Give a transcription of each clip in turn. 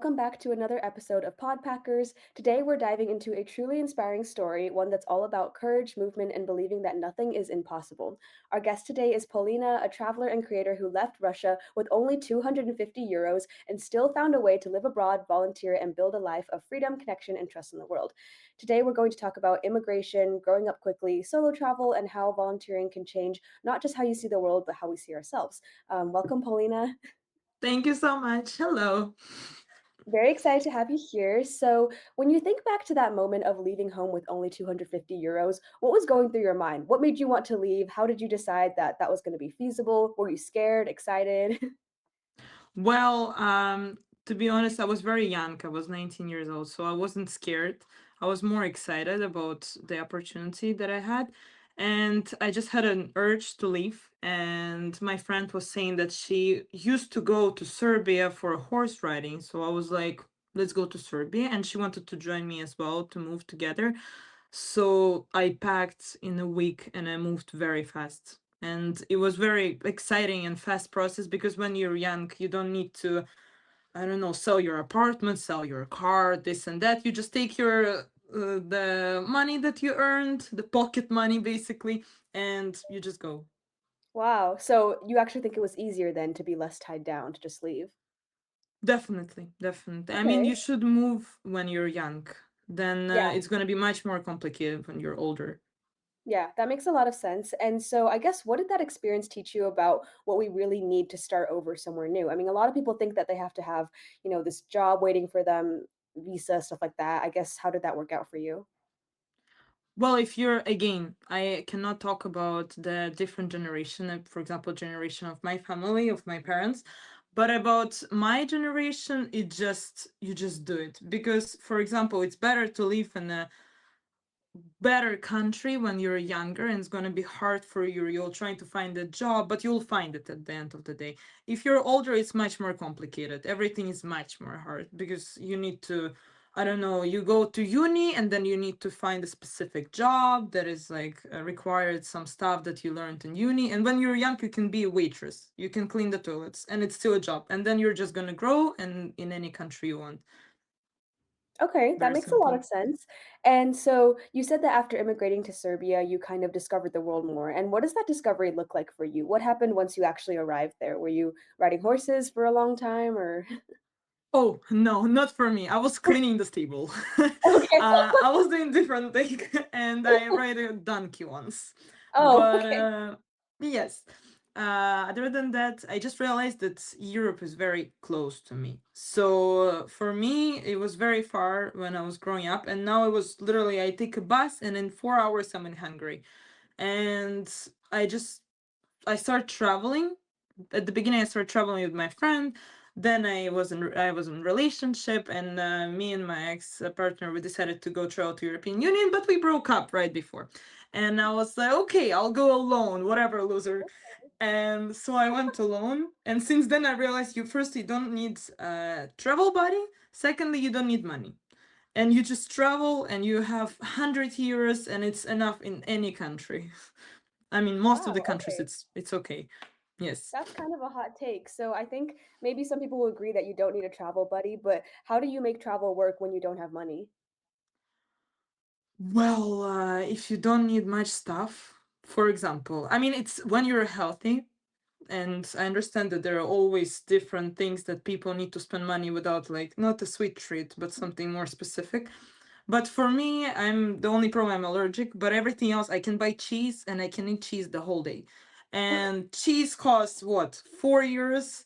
welcome back to another episode of Podpackers. Today we're diving into a truly inspiring story, one that's all about courage, movement, and believing that nothing is impossible. Our guest today is Polina, a traveler and creator who left Russia with only 250 euros and still found a way to live abroad, volunteer, and build a life of freedom, connection, and trust in the world. Today we're going to talk about immigration, growing up quickly, solo travel, and how volunteering can change not just how you see the world, but how we see ourselves. Welcome, Polina. Thank you so much. Hello. Very excited to have you here. So, when you think back to that moment of leaving home with only 250 euros, what was going through your mind? What made you want to leave? How did you decide that that was going to be feasible? Were you scared, excited? Well, to be honest, I was very young. I was 19 years old, so I wasn't scared. I was more excited about the opportunity that I had. And I just had an urge to leave. And my friend was saying that she used to go to Serbia for horse riding. So I was like, let's go to Serbia. And she wanted to join me as well to move together. So I packed in a week and I moved very fast. And it was very exciting and fast process because when you're young, you don't need to, I don't know, sell your apartment, sell your car, this and that. You just take your the money that you earned, the pocket money basically, and you just go. Wow. So, you actually think it was easier then to be less tied down to just leave? Definitely, definitely. I mean, Okay. you should move when you're young. Then Yeah. it's going to be much more complicated when you're older. Yeah, that makes a lot of sense. And so, I guess, what did that experience teach you about what we really need to start over somewhere new? I mean, a lot of people think that they have to have, this job waiting for them, visa, stuff like that. I guess, how did that work out for you? Well, if you're again, I cannot talk about the different generation, for example, generation of my family, of my parents, but about my generation, it just you just do it because, for example, it's better to live in a better country when you're younger and it's going to be hard for you. You'll try to find a job, but you'll find it at the end of the day. If you're older, it's much more complicated. Everything is much more hard because you need to, I don't know, you go to uni and then you need to find a specific job that is like required some stuff that you learned in uni. And when you're young, you can be a waitress, you can clean the toilets, and it's still a job. And then you're just going to grow and in any country you want. Okay, that Very makes a lot simple. of sense. And so you said that after immigrating to Serbia, you kind of discovered the world more. And what does that discovery look like for you? What happened once you actually arrived there? Were you riding horses for a long time or Oh, no, not for me. I was cleaning the stable. Okay. I was doing different thing and I ride a donkey once. Oh, But okay. yes, other than that, I just realized that Europe is very close to me. So for me, it was very far when I was growing up. And now it was literally, I take a bus and in 4 hours I'm in Hungary. And I just I started traveling. At the beginning, I started traveling with my friend. Then I was in relationship, and me and my ex partner we decided to go travel to European Union, but we broke up right before. And I was like, okay, I'll go alone, whatever, loser. And so I went alone. And since then, I realized you don't need a travel buddy. Secondly, you don't need money, and you just travel, and you have 100 euros, and it's enough in any country. I mean, most of the Wow, countries, okay. it's okay. Yes. That's kind of a hot take. So I think maybe some people will agree that you don't need a travel buddy, but how do you make travel work when you don't have money? Well, if you don't need much stuff, for example, I mean, it's when you're healthy, and I understand that there are always different things that people need to spend money without, like, not a sweet treat, but something more specific. But for me, I'm the only problem I'm allergic, but everything else, I can buy cheese and I can eat cheese the whole day. And cheese costs what, 4 euros?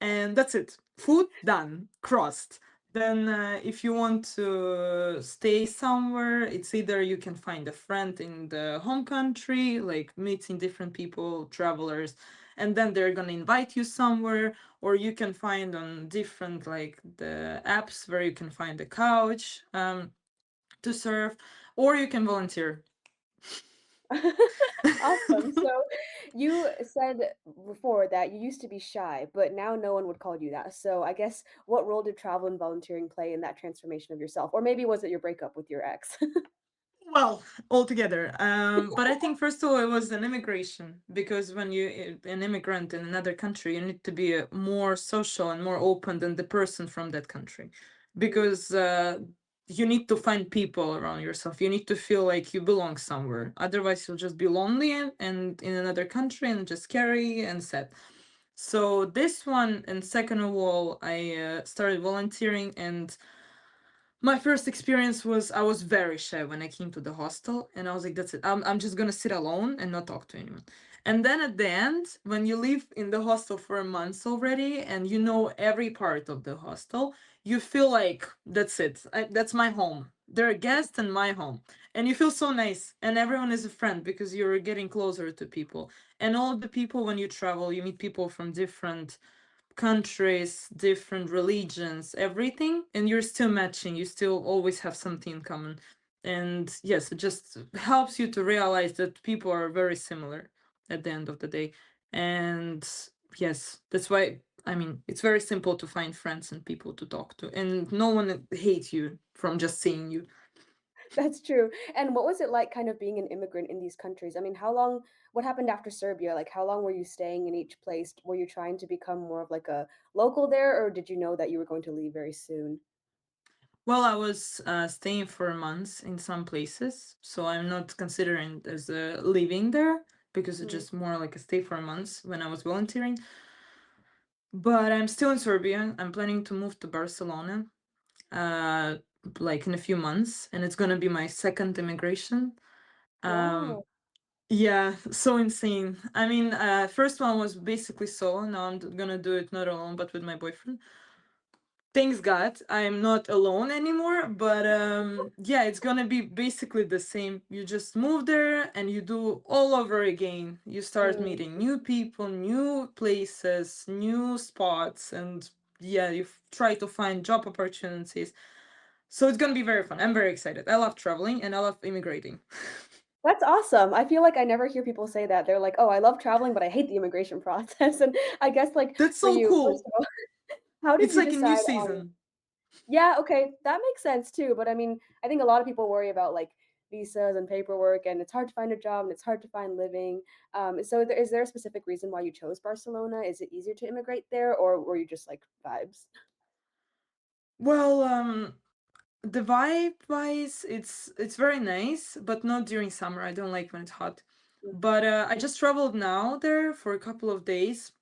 And that's it. Food done, crossed. Then if you want to stay somewhere, it's either you can find a friend in the home country, like meeting different people, travelers, and then they're gonna invite you somewhere, or you can find on different, like, the apps where you can find a couch to serve, or you can volunteer. Awesome. So you said before that you used to be shy, but now no one would call you that. So I guess what role did travel and volunteering play in that transformation of yourself? Or maybe was it your breakup with your ex? Well, altogether. But I think first of all, it was an immigration because when you an immigrant in another country, you need to be more social and more open than the person from that country, Mm, because you need to find people around yourself. You need to feel like you belong somewhere. Otherwise, you'll just be lonely and in another country and just scary and sad. So this one, and second of all, I started volunteering, and my first experience was I was very shy when I came to the hostel, and I was like, that's it. I'm just gonna sit alone and not talk to anyone. And then at the end, when you live in the hostel for a month already and you know every part of the hostel, you feel like that's it. That's my home. They're a guest in my home. And you feel so nice. And everyone is a friend because you're getting closer to people. And all the people, when you travel, you meet people from different countries, different religions, everything, and you're still matching. You still always have something in common. And yes, it just helps you to realize that people are very similar at the end of the day. And yes, that's why, I mean, it's very simple to find friends and people to talk to, and no one hates you from just seeing you. that's true. And what was it like kind of being an immigrant in these countries? I mean, how long what happened after Serbia? Like, how long were you staying in each place? Were you trying to become more of like a local there, or did you know that you were going to leave very soon? Well, I was staying for months in some places, so I'm not considering it as a living there because it's Mm. just more like a stay for months when I was volunteering. But I'm still in Serbia. I'm planning to move to Barcelona, uh, like in a few months, and it's gonna be my second immigration. Um, Wow. yeah, so insane. I mean, first one was basically solo. Now I'm gonna do it not alone, but with my boyfriend. Thanks God, I'm not alone anymore. But yeah, it's gonna be basically the same. You just move there and you do all over again. You start Mm. meeting new people, new places, new spots, and yeah, you try to find job opportunities. So it's gonna be very fun. I'm very excited. I love traveling and I love immigrating. That's awesome. I feel like I never hear people say that. They're like, "Oh, I love traveling, but I hate the immigration process." And I guess, like, That's for so you, first cool. of all, how did It's you like a new decide on season. Yeah, okay, that makes sense too, but I mean, I think a lot of people worry about, like, visas and paperwork, and it's hard to find a job, and it's hard to find living. So is there a specific reason why you chose Barcelona? Is it easier to immigrate there, or were you just, like, vibes? Well, the vibe wise, it's very nice, but not during summer. I don't like when it's hot. Mm, But I just traveled now there for a couple of days,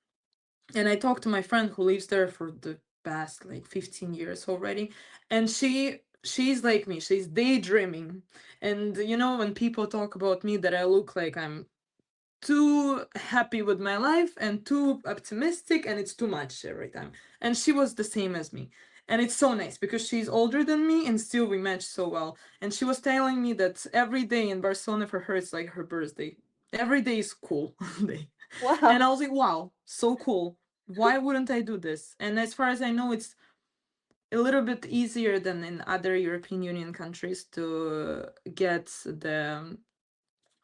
and I talked to my friend who lives there for the past like 15 years already, and she's like me. She's daydreaming. And you know when people talk about me that I look like I'm too happy with my life and too optimistic, and it's too much every time. And she was the same as me, and it's so nice because she's older than me and still we match so well. And she was telling me that every day in Barcelona for her it's like her birthday. Every day is cool day. And wow. I was like, wow, so cool. Why wouldn't I do this? And as far as I know, it's a little bit easier than in other European Union countries to get the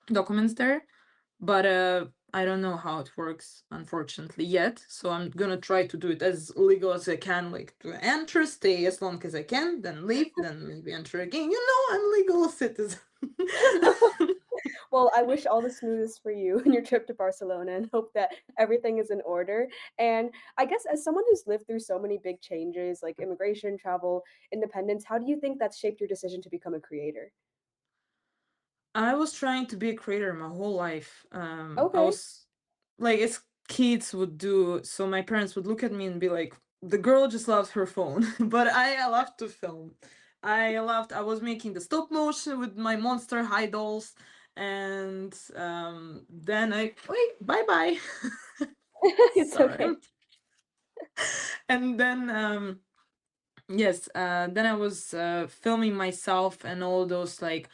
documents there. But I don't know how it works, unfortunately, yet. So I'm gonna try to do it as legal as I can, like to enter, stay as long as I can, then leave, then maybe enter again. You know, I'm legal citizen. Well, I wish all the smoothest for you in your trip to Barcelona and hope that everything is in order. And I guess as someone who's lived through so many big changes like immigration, travel, independence, how do you think that's shaped your decision to become a creator? I was trying to be a creator my whole life. I Okay. was like, as kids would do. So my parents would look at me and be like, "The girl just loves her phone," but I loved to film. I was making the stop motion with my monster high dolls, and then I wait. Bye bye. It's Sorry. okay. And then yes, then I was filming myself and all those like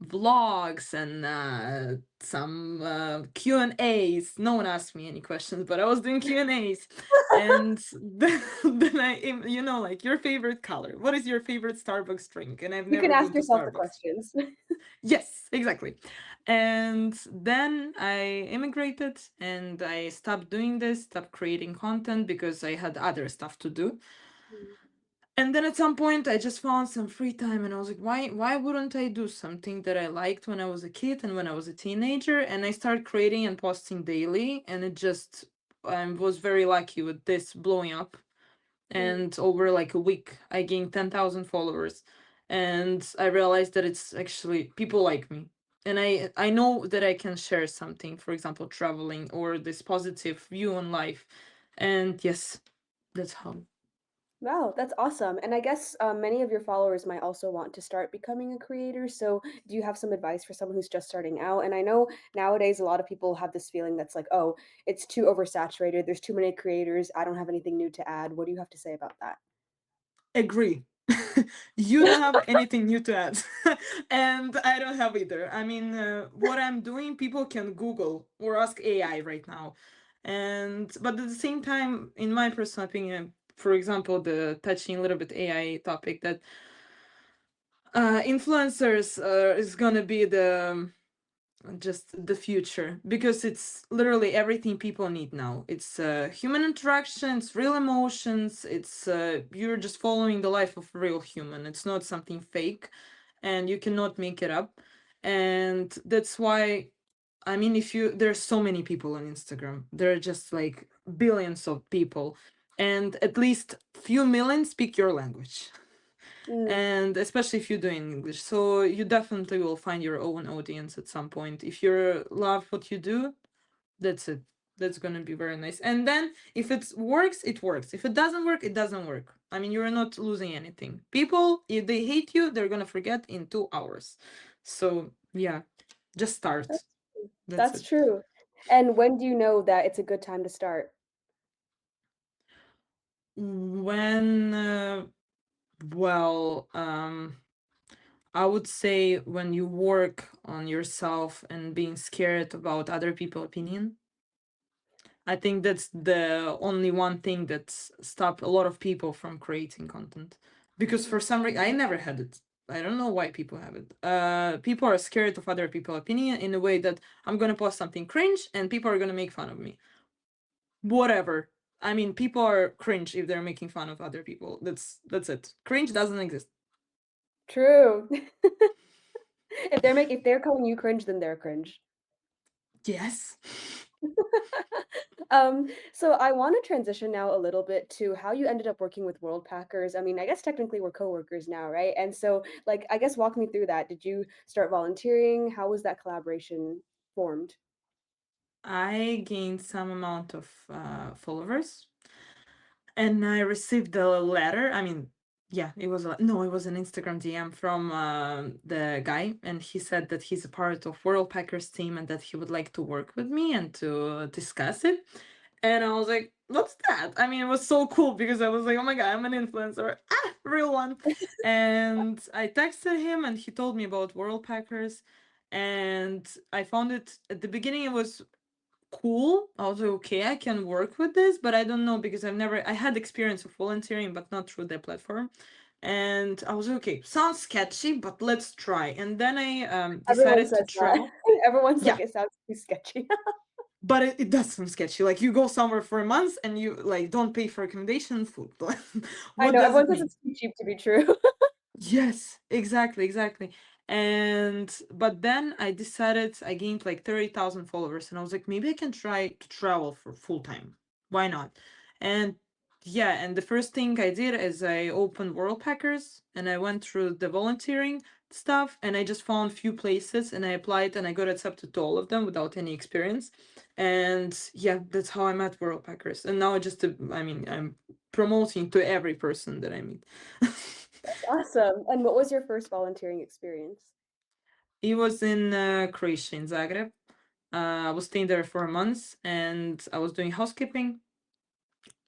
vlogs and some Q&As. No one asked me any questions, but I was doing Q&As. And then you know, like your favorite color. What is your favorite Starbucks drink? And I've You can never ask been to yourself the Starbucks. questions. Yes, exactly. And then I immigrated and I stopped doing this, stopped creating content because I had other stuff to do. And then at some point I just found some free time and I was like, why wouldn't I do something that I liked when I was a kid and when I was a teenager? And I started creating and posting daily, and it just I was very lucky with this blowing up. Mm. And over like a week I gained 10,000 followers, and I realized that it's actually people like me. And I know that I can share something, for example, traveling or this positive view on life. And yes, that's how. Wow, that's awesome. And I guess many of your followers might also want to start becoming a creator. So, do you have some advice for someone who's just starting out? And I know nowadays a lot of people have this feeling that's like, oh, it's too oversaturated. There's too many creators. I don't have anything new to add. What do you have to say about that? Agree. You don't have anything new to add. And I don't have either. I mean, what I'm doing, people can Google or ask AI right now. And but at the same time, in my personal opinion, for example, the touching a little bit AI topic, that influencers is gonna be the just the future, because it's literally everything people need now. It's human interactions, real emotions. It's you're just following the life of a real human. It's not something fake, and you cannot make it up. And that's why, I mean, if you there's so many people on Instagram. There are just like billions of people, and at least few million speak your language, Mm, and especially if you're doing English. So you definitely will find your own audience at some point. If you love what you do, that's it. That's gonna be very nice. And then if it works, it works. If it doesn't work, it doesn't work. I mean, you're not losing anything. People, if they hate you, they're gonna forget in 2 hours. So yeah, just start. that's That's that's it. true. And when do you know that it's a good time to start? When well, I would say when you work on yourself and being scared about other people's opinion. I think that's the only one thing that's stopped a lot of people from creating content. Because for some reason, I never had it. I don't know why people have it. People are scared of other people's opinion in a way that I'm gonna post something cringe and people are gonna make fun of me. Whatever. I mean, people are cringe if they're making fun of other people. That's it. Cringe doesn't exist. True. If they're calling you cringe, then they're cringe. Yes. So I want to transition now a little bit to how you ended up working with World Packers. I mean, I guess technically we're coworkers now, right? And so, like, I guess walk me through that. Did you start volunteering? How was that collaboration formed? I gained some amount of followers, and I received a letter. I mean, yeah, it was no, it was an Instagram DM from the guy, and he said that he's a part of World Packers team and that he would like to work with me and to discuss it. And I was like, "What's that?" I mean, it was so cool because I was like, "Oh my god, I'm an influencer, real one!" And I texted him, and he told me about World Packers, and I found it at the beginning. It was cool. I was like, okay, I can work with this, but I don't know because I had experience of volunteering, but not through the platform. And I was like, okay, sounds sketchy, but let's try. And then I Everyone decided to says that. travel. Everyone's like, Yeah, it sounds too sketchy. but it does sound sketchy. Like you go somewhere for a month and you like don't pay for accommodation, food. I What know does everyone it says mean? it's too cheap to be true. Yes, exactly, exactly. And but then I decided I gained like 30,000 followers and I was like, maybe I can try to travel for full time. Why not? And yeah, and the first thing I did is I opened World Packers and I went through the volunteering stuff and I just found few places and I applied and I got accepted to all of them without any experience. And yeah, that's how I met World Packers. And now I just I mean, I'm promoting to every person that I meet. Awesome. And what was your first volunteering experience? He was in Croatia, in Zagreb. I was staying there for a month and I was doing housekeeping.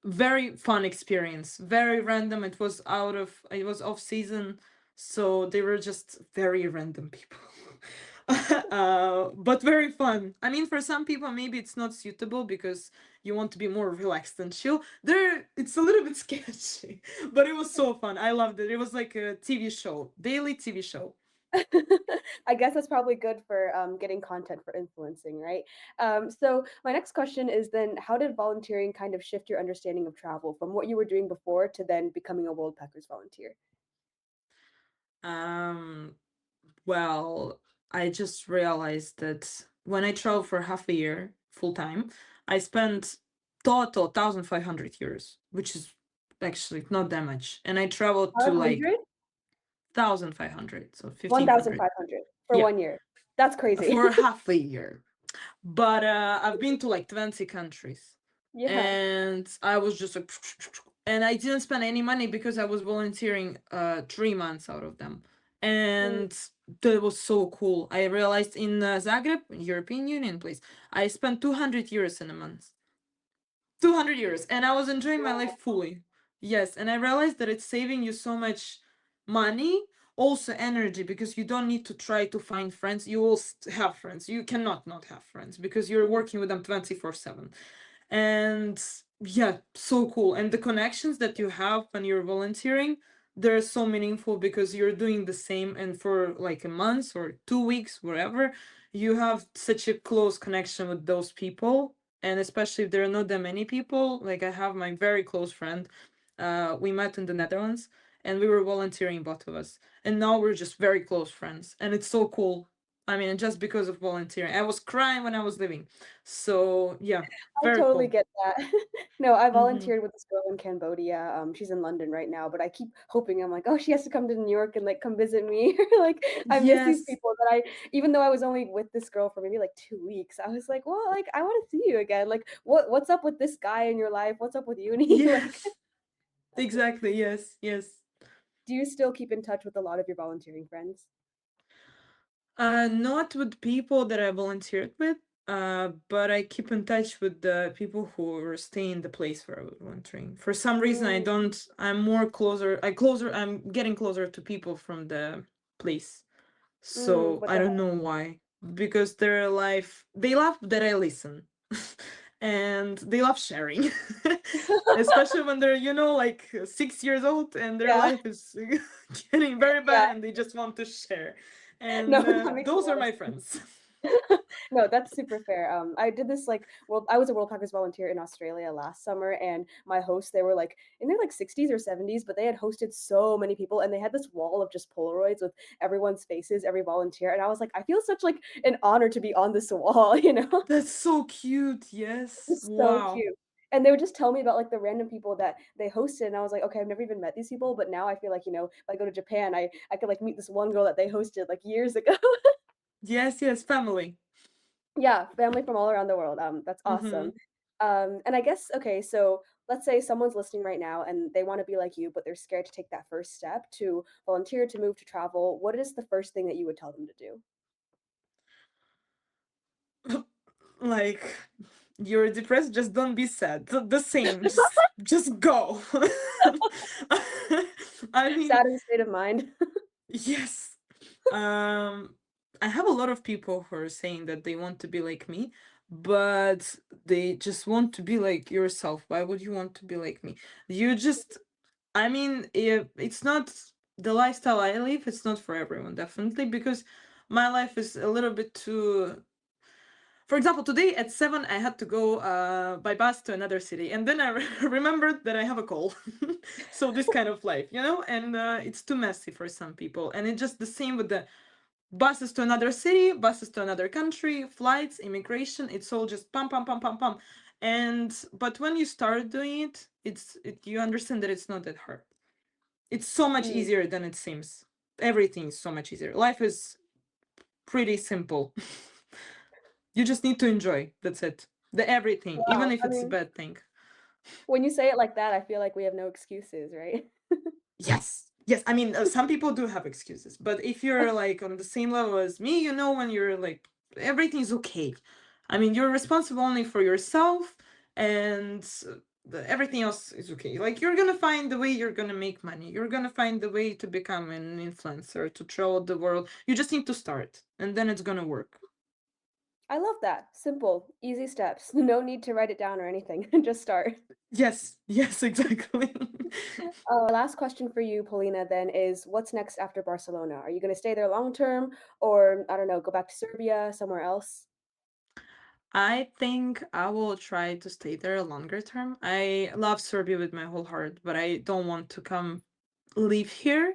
Very fun experience, very random. It was off season, so they were just very random people. But very fun. I mean, for some people, maybe it's not suitable because you want to be more relaxed and chill. It's a little bit sketchy, but it was so fun. I loved it. It was like a TV show, daily TV show. I guess that's probably good for getting content for influencing, right? So my next question is then, how did volunteering kind of shift your understanding of travel from what you were doing before to then becoming a World Packers volunteer? Um, well, I just realized that when I travel for half a year full time, I spent total 1,500 euros, which is actually not that much. And I traveled to like 500? 1,500, so 1,500. 1,500 for Yeah, 1 year. That's crazy. for half a year. But I've been to like 20 countries, Yeah. and I was just like, and I didn't spend any money because I was volunteering 3 months out of them, Mm, and that was so cool. I realized in Zagreb, European Union place, I spent 200 euros in a month. 200 euros, and I was enjoying my life fully. Yes, and I realized that it's saving you so much money, also energy, because you don't need to try to find friends. You will have friends. You cannot not have friends because you're mm, working with them 24/7. And yeah, so cool. And the connections that you have when you're volunteering, they're so meaningful because you're doing the same, and for like a month or 2 weeks, wherever, you have such a close connection with those people. And especially if there are not that many people, like I have my very close friend, we met in the Netherlands, and we were volunteering, both of us, and now we're just very close friends, and it's so cool. I mean, just because of volunteering, I was crying when I was leaving. So yeah, I very totally cool. get that. No, I Hmm. volunteered with this girl in Cambodia. She's in London right now, but I keep hoping I'm like, oh, she has to come to New York and like come visit me. Like I miss these Yes, people that I, even though I was only with this girl for maybe like 2 weeks, I was like, well, like I want to see you again. Like what's up with this guy in your life? What's up with uni? Like, yes, exactly. Yes, yes. do you still keep in touch with a lot of your volunteering friends? Not with people that I volunteered with, but I keep in touch with the people who were staying in the place where I was volunteering. For some reason, I Mm, don't. I'm more closer. Closer. I'm getting closer to people from the place. So what I the don't know why. Because their life, they love that I listen, and they love sharing, heck? especially when they're, 6 years old, and their Yeah, life is getting very yeah. bad, and they just want to share. No, And that makes a those are lot of my sense. friends. No, that's super fair. I did this like I was a World Packers volunteer in Australia last summer, and my hosts they were like in their like 60s or 70s, but they had hosted so many people, and they had this wall of just Polaroids with everyone's faces, every volunteer, and I was like, I feel such like an honor to be on this wall, you know? That's so cute. Yes. It's so Wow. cute. And they would just tell me about like the random people that they hosted, and I was like, okay, I've never even met these people, but now I feel like if I go to Japan, I could like meet this one girl that they hosted like years ago. Yes, yes, family. Yeah, family from all around the world, that's awesome. Mm-hmm. And I guess okay, so let's say someone's listening right now and they wanna be like you, but they're scared to take that first step to volunteer, to move, to travel. What is the first thing that you would tell them to do? Like, you're depressed, just don't be sad. The same. Just go. I mean, Sad in state of mind. yes. Um, I have a lot of people who are saying that they want to be like me, but they just want to be like yourself. Why would you want to be like me? You just, I mean, if it's not the lifestyle I live, it's not for everyone, definitely, because my life is a little bit too. For example, today at 7, I had to go by bus to another city, and then I remembered that I have a call. So this kind of life, and it's too messy for some people, and it's just the same with the buses to another city, buses to another country, flights, immigration. It's all just pam pam pam pam pam. And but when you start doing it, you understand that it's not that hard. It's so much Mm, easier than it seems. Everything is so much easier. Life is pretty simple. You just need to enjoy. That's it. The everything, even wow, if I it's a mean, bad thing. when you say it like that, I feel like we have no excuses, right? Yes. Yes. I mean, some people do have excuses, but if you're like on the same level as me, when you're like, everything's okay. I mean, you're responsible only for yourself, and everything else is okay. Like, you're gonna find the way you're gonna make money. You're gonna find the way to become an influencer, to travel the world. You just need to start, and then it's gonna work. I love that. Simple, easy steps. No need to write it down or anything. Just start. Yes, yes, exactly. Last question for you, Polina, then is what's next after Barcelona? Are you going to stay there long term or, I don't know, go back to Serbia, somewhere else? I think I will try to stay there longer term. I love Serbia with my whole heart, but I don't want to come live here.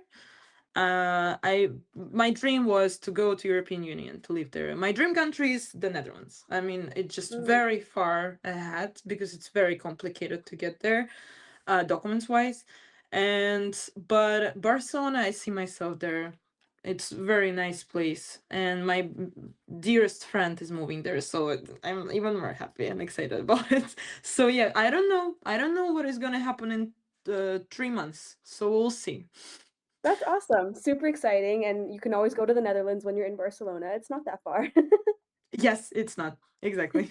I My dream was to go to European Union to live there. My dream country is the Netherlands. I mean, it's just Mm, very far ahead because it's very complicated to get there, documents wise. And but Barcelona, I see myself there. It's a very nice place, and my dearest friend is moving there, so I'm even more happy and excited about it. So yeah, I don't know. I don't know what is gonna happen in 3 months. So we'll see. that's awesome. Super exciting. And you can always go to the Netherlands when you're in Barcelona. It's not that far. Yes, it's not exactly.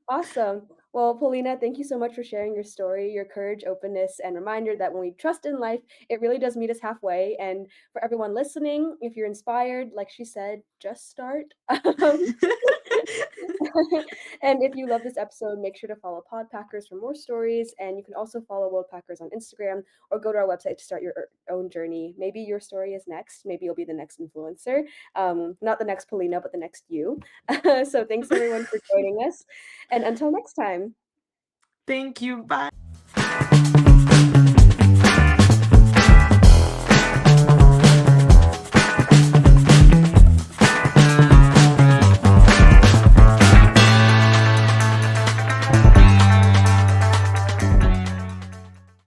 Awesome. Well, Paulina, thank you so much for sharing your story, your courage, openness, and reminder that when we trust in life, it really does meet us halfway. And for everyone listening, if you're inspired, like she said, just start. And if you love this episode, make sure to follow Podpackers for more stories. And you can also follow Worldpackers on Instagram or go to our website to start your own journey. Maybe your story is next. Maybe you'll be the next influencer. Not the next Polina, but the next you. So thanks everyone for joining us. And until next time. Thank you. Bye.